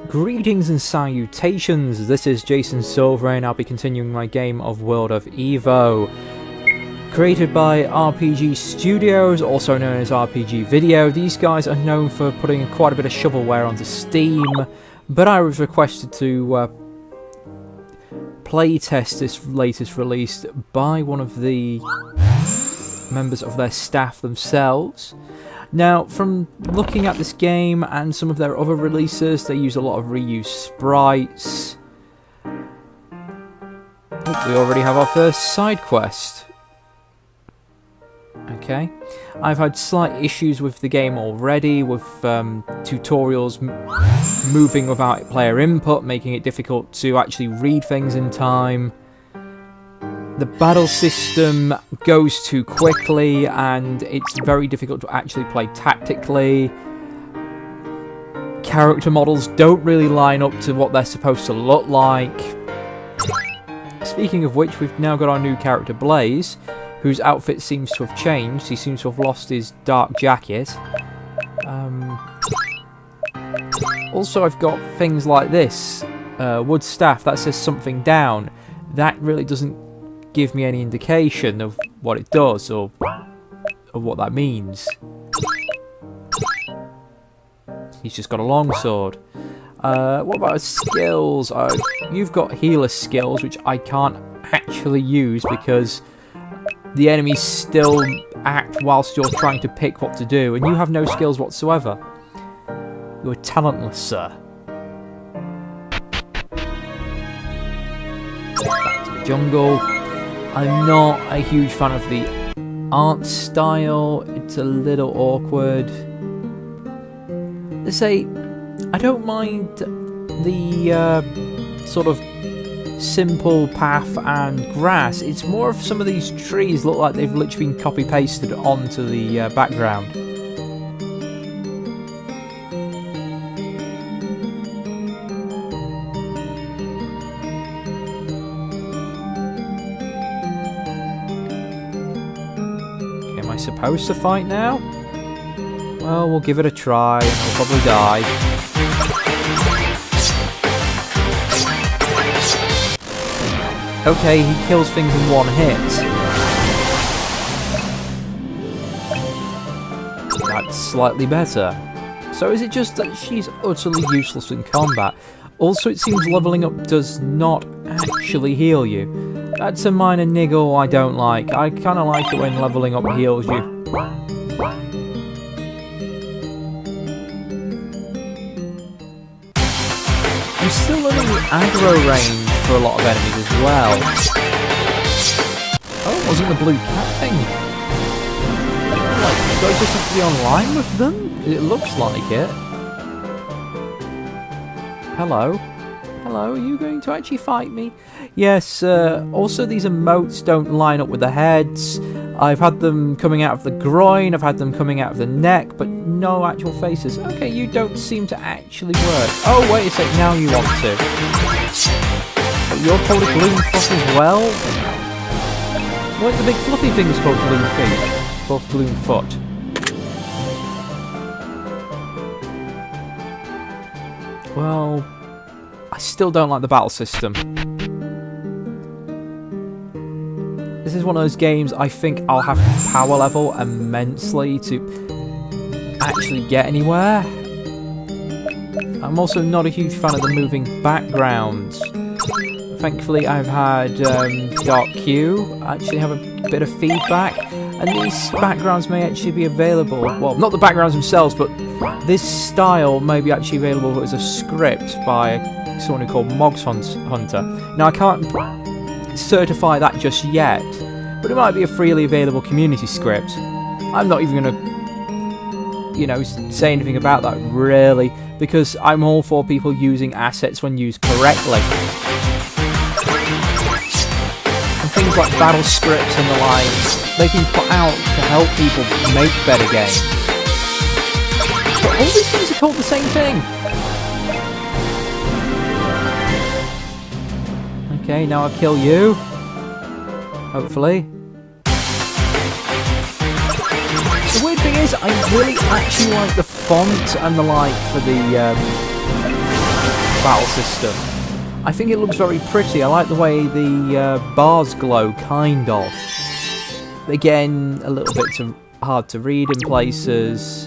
Greetings and salutations, this is Jason Silverain. I'll be continuing my game of World of Evo. Created by RPG Studios, also known as RPG Video. These guys are known for putting quite a bit of shovelware onto Steam, but I was requested to playtest this latest release by one of the members of their staff themselves. Now, from looking at this game and some of their other releases, they use a lot of reused sprites. Oh, we already have our first side quest. Okay. I've had slight issues with the game already, with tutorials moving without player input, making it difficult to actually read things in time. The battle system goes too quickly, and it's very difficult to actually play tactically. Character models don't really line up to what they're supposed to look like. Speaking of which, we've now got our new character Blaze, whose outfit seems to have changed. He seems to have lost his dark jacket. Also, I've got things like this. Wood staff, that says something down. That really doesn't give me any indication of what it does or what that means. He's just got a longsword. What about his skills? You've got healer skills, which I can't actually use because the enemies still act whilst you're trying to pick what to do, and you have no skills whatsoever. You're talentless, sir. Back to the jungle. I'm not a huge fan of the art style. It's a little awkward. Let's say, I don't mind the sort of simple path and grass. It's more of some of these trees look like they've literally been copy-pasted onto the background. Am I supposed to fight now? Well, we'll give it a try. I'll probably die. Okay, he kills things in one hit. That's slightly better. So is it just that she's utterly useless in combat? Also, it seems leveling up does not actually heal you. That's a minor niggle I don't like. I kind of like it when leveling up heals you. I'm still learning the aggro range for a lot of enemies as well. Oh, it wasn't the blue cat thing. Like, do I just have to be online with them? It looks like it. Hello? Hello, are you going to actually fight me? Yes, also these emotes don't line up with the heads. I've had them coming out of the groin, I've had them coming out of the neck, but no actual faces. Okay, you don't seem to actually work. Oh, wait a sec, now you want to. But you're called a gloom foot as well? Weren't the big fluffy things called gloom feet? Both gloom foot. Well, I still don't like the battle system. This is one of those games I think I'll have to power level immensely to actually get anywhere. I'm also not a huge fan of the moving backgrounds. Thankfully, I've had Dark Q actually have a bit of feedback, and these backgrounds may actually be available. Well, not the backgrounds themselves, but this style may be actually available as a script by someone who called Mogs Hunter. Now, I can't certify that just yet, but it might be a freely available community script. I'm not even going to, you know, say anything about that really, because I'm all for people using assets when used correctly. And things like battle scripts and the like, they've been put out to help people make better games. But all these things are called the same thing. Okay, now I'll kill you. Hopefully. The weird thing is, I really actually like the font and the like for the battle system. I think it looks very pretty. I like the way the bars glow, kind of. Again, a little bit hard to read in places.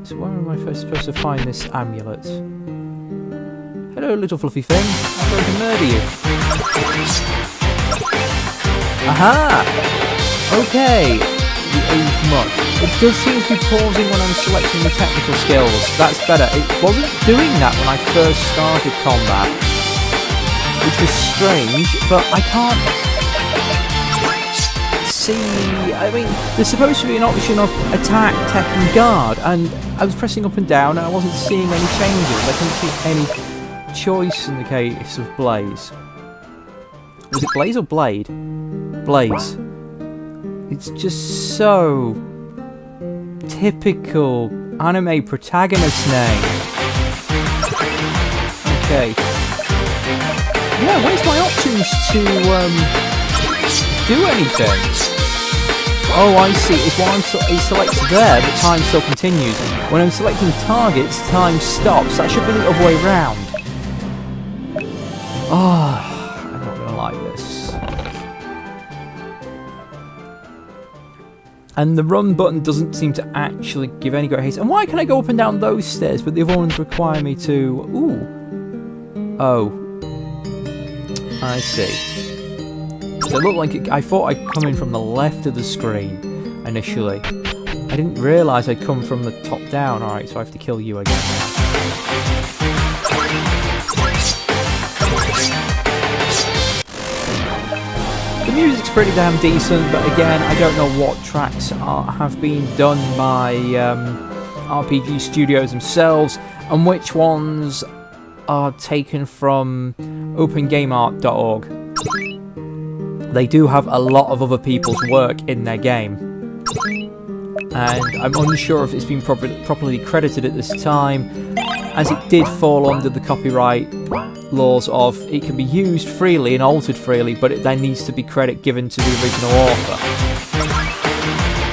So where am I first supposed to find this amulet? Hello, little fluffy thing. I'm going to murder you. Aha! Okay. The age much. It does seem to be pausing when I'm selecting the technical skills. That's better. It wasn't doing that when I first started combat, which was strange, but I can't see. I mean, there's supposed to be an option of attack, tech, and guard, and I was pressing up and down, and I wasn't seeing any changes. I couldn't see any choice in the case of Blaze. Was it Blaze or Blade? Blaze. It's just so typical anime protagonist name. Okay. Yeah, where's my options to do anything? Oh, I see. It's while it selects there, the time still continues. When I'm selecting targets, time stops. That should be the other way around. Oh, I'm not gonna like this. And the run button doesn't seem to actually give any great haste. And why can I go up and down those stairs, but the other ones require me to... Ooh. Oh. I see. So it looked like I thought I'd come in from the left of the screen initially. I didn't realise I'd come from the top down. Alright, so I have to kill you again now. The music's pretty damn decent, but again, I don't know what tracks have been done by RPG studios themselves, and which ones are taken from opengameart.org. They do have a lot of other people's work in their game, and I'm unsure if it's been properly credited at this time, as it did fall under the copyright laws of it can be used freely and altered freely, but it then needs to be credit given to the original author.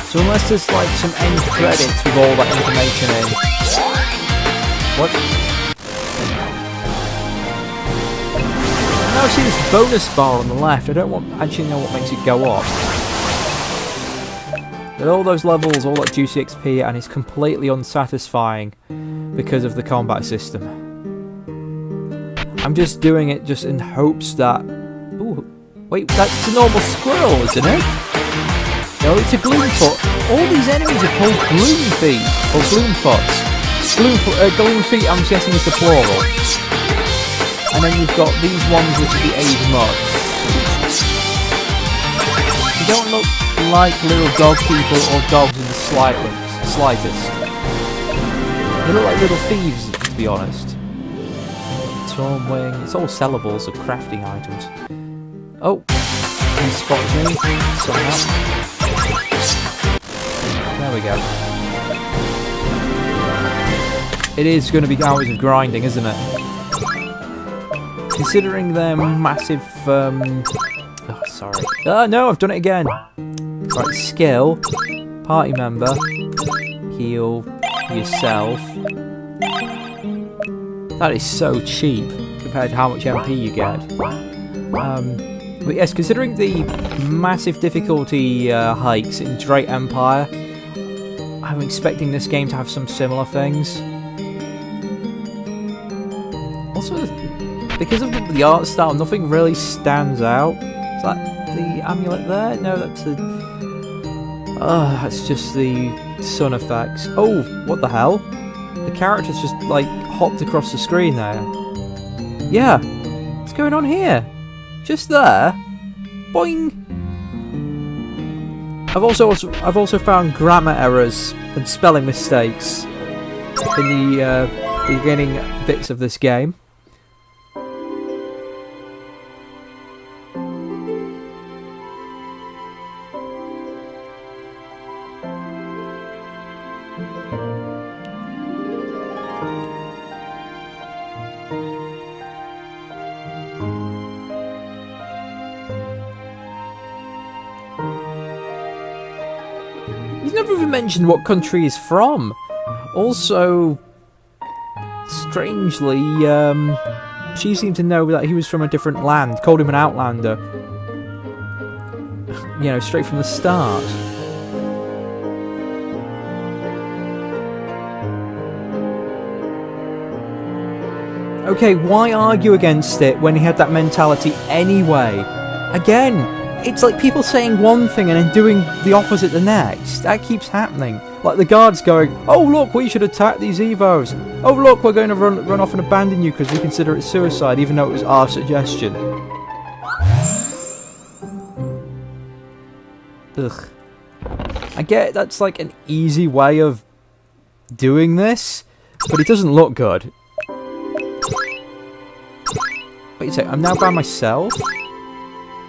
So unless there's like some end credits with all that information in... What? Now I see this bonus bar on the left. I don't actually know what makes it go up. But all those levels, all that juicy XP, and it's completely unsatisfying because of the combat system. I'm just doing it just in hopes that... Ooh, wait, that's a normal squirrel, isn't it? No, it's a gloomfoot. All these enemies are called gloomfeet, or gloomfoots. Gloomfeet, I'm guessing is the plural. And then you've got these ones which are the age mugs. They don't look like little dog people or dogs in the slightest. They look like little thieves, to be honest. Storm wing. It's all sellables of crafting items. Oh, he spotted me somehow. There we go. It is going to be hours of grinding, isn't it? Considering their massive... Oh, sorry. No, I've done it again. Right, skill, party member, heal yourself. That is so cheap compared to how much MP you get. But yes, considering the massive difficulty hikes in Drayt Empire, I'm expecting this game to have some similar things. Also, because of the art style, nothing really stands out. Is that the amulet there? No, that's the... Oh, that's just the sun effects. Oh, what the hell? The character's just, like, hopped across the screen there. Yeah. What's going on here? Just there? Boing! I've also found grammar errors and spelling mistakes in the beginning bits of this game. He's never even mentioned what country he's from. Also, strangely, she seemed to know that he was from a different land, called him an outlander. You know, straight from the start. Okay, why argue against it when he had that mentality anyway? Again, it's like people saying one thing and then doing the opposite the next. That keeps happening. Like the guards going, oh look, we should attack these Evos. Oh look, we're going to run off and abandon you because we consider it suicide, even though it was our suggestion. Ugh. I get that's like an easy way of doing this, but it doesn't look good. Wait a sec, I'm now by myself,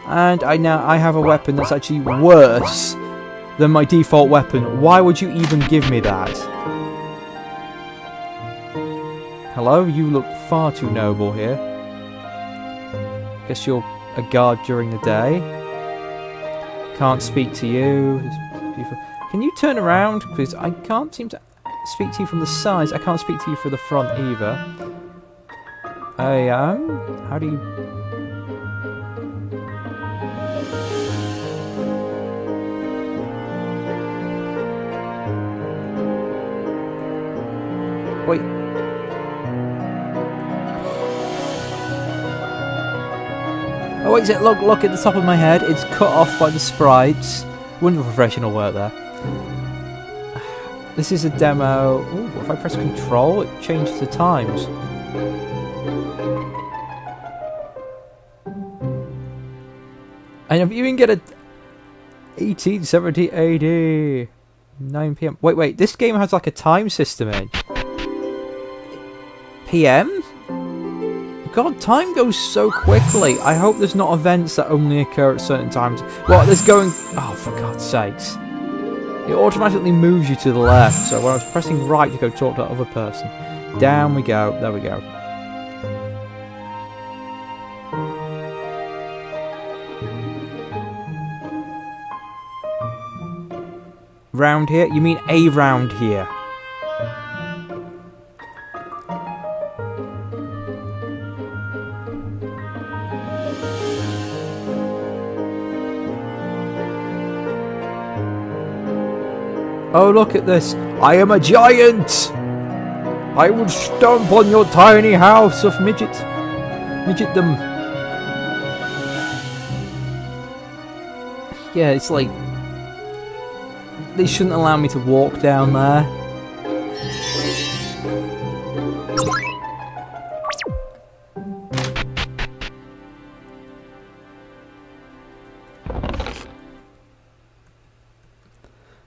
and I have a weapon that's actually worse than my default weapon. Why would you even give me that? Hello, you look far too noble here. Guess you're a guard during the day. Can't speak to you. Can you turn around? Because I can't seem to speak to you from the sides. I can't speak to you from the front either. How do you... Wait. Oh wait, look at the top of my head. It's cut off by the sprites. Wonderful professional work there. This is a demo. Ooh, if I press control, it changes the times. And if you even get a 18, 17, 80, 9 PM. Wait, this game has like a time system in. PM? God, time goes so quickly. I hope there's not events that only occur at certain times. Well, there's going... Oh, for God's sakes. It automatically moves you to the left, so when I was pressing right to go talk to that other person. Down we go. There we go. Round here? You mean a round here? Oh, look at this. I am a giant! I will stomp on your tiny house of midgetdom. Yeah, it's like... They shouldn't allow me to walk down there.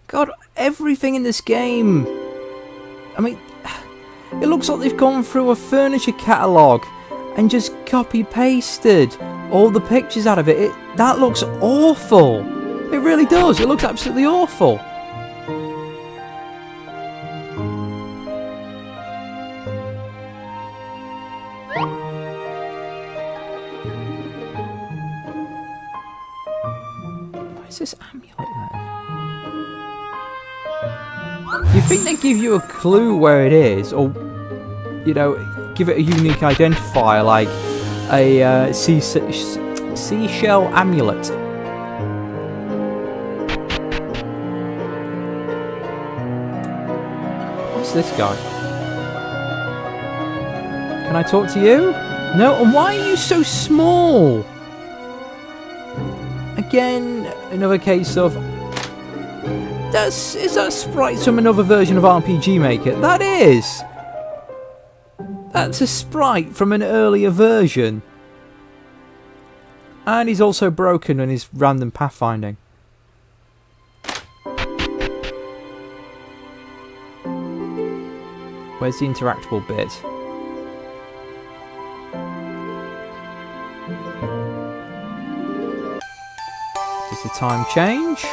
God, everything in this game. I mean, it looks like they've gone through a furniture catalogue and just copy-pasted all the pictures out of it. That looks awful. It really does. It looks absolutely awful. What is this amulet then? You think they give you a clue where it is, or, you know, give it a unique identifier like a seashell amulet? What's this guy? Can I talk to you? No, and why are you so small? Again, another case of... Is that sprite from another version of RPG Maker? That is! That's a sprite from an earlier version. And he's also broken in his random pathfinding. Where's the interactable bit? Does the time change?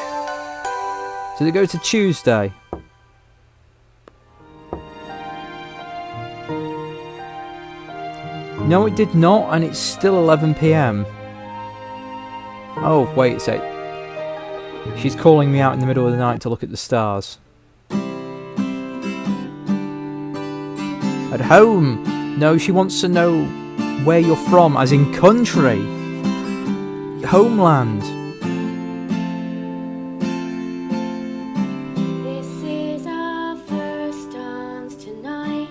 Did it go to Tuesday? No, it did not, and it's still 11 PM. Oh, wait a sec. She's calling me out in the middle of the night to look at the stars. At home. No, she wants to know where you're from, as in country. Homeland. This is our first dance tonight.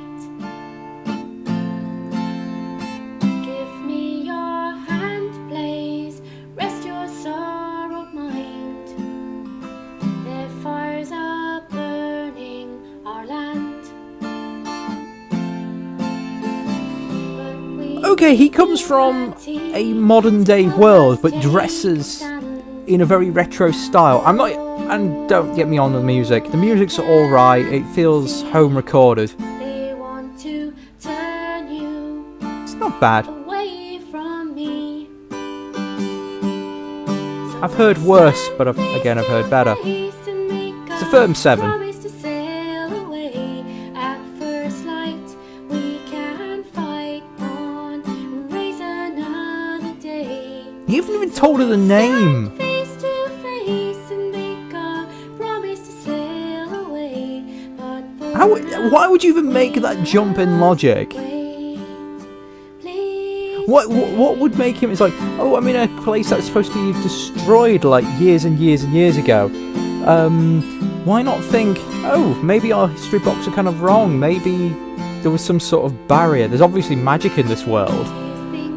Give me your hand, please. Rest your sorrowed mind. Their fires are burning our land. Okay, he comes from a modern day world, but dresses in a very retro style. I'm not, and don't get me on with the music. The music's alright, it feels home recorded. They want to turn you It's not bad. away from me. I've heard worse, but I've heard better. It's a firm 7. Promise to sail away at first light. We can fight on and raise another day. You haven't even told her the name. Face to face and make a promise to sail away. But Why would you even make that jump in logic? What would make him? It's like, oh, I'm in a place that's supposed to be destroyed like years and years and years ago. Why not think, oh, maybe our history books are kind of wrong. Maybe there was some sort of barrier. There's obviously magic in this world.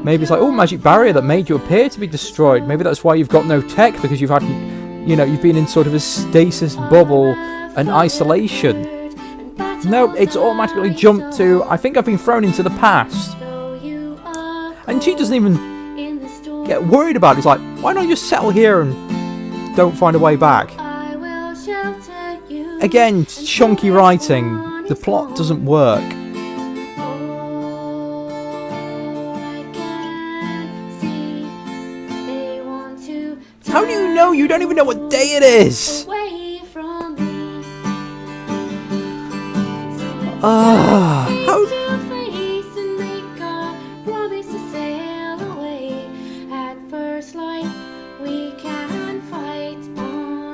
Maybe it's like, oh, magic barrier that made you appear to be destroyed. Maybe that's why you've got no tech, because you've had, you've been in sort of a stasis bubble and isolation. No, it's automatically jumped to, I think I've been thrown into the past. And she doesn't even get worried about it. It's like, why don't you just settle here and don't find a way back? Again, chunky writing. The plot doesn't work. How do you know? You don't even know what day it is. How?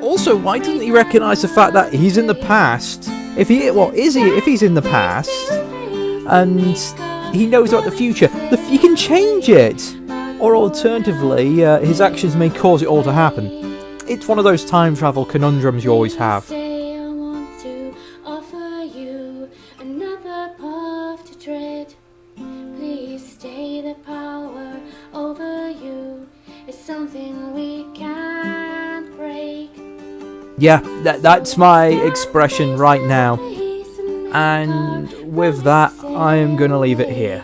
Also, why doesn't he recognise the fact that he's in the past? If he's in the past, and he knows about the future, he can change it. Or alternatively, his actions may cause it all to happen. It's one of those time travel conundrums you always have. Yeah, that's my expression right now. And with that, I am going to leave it here.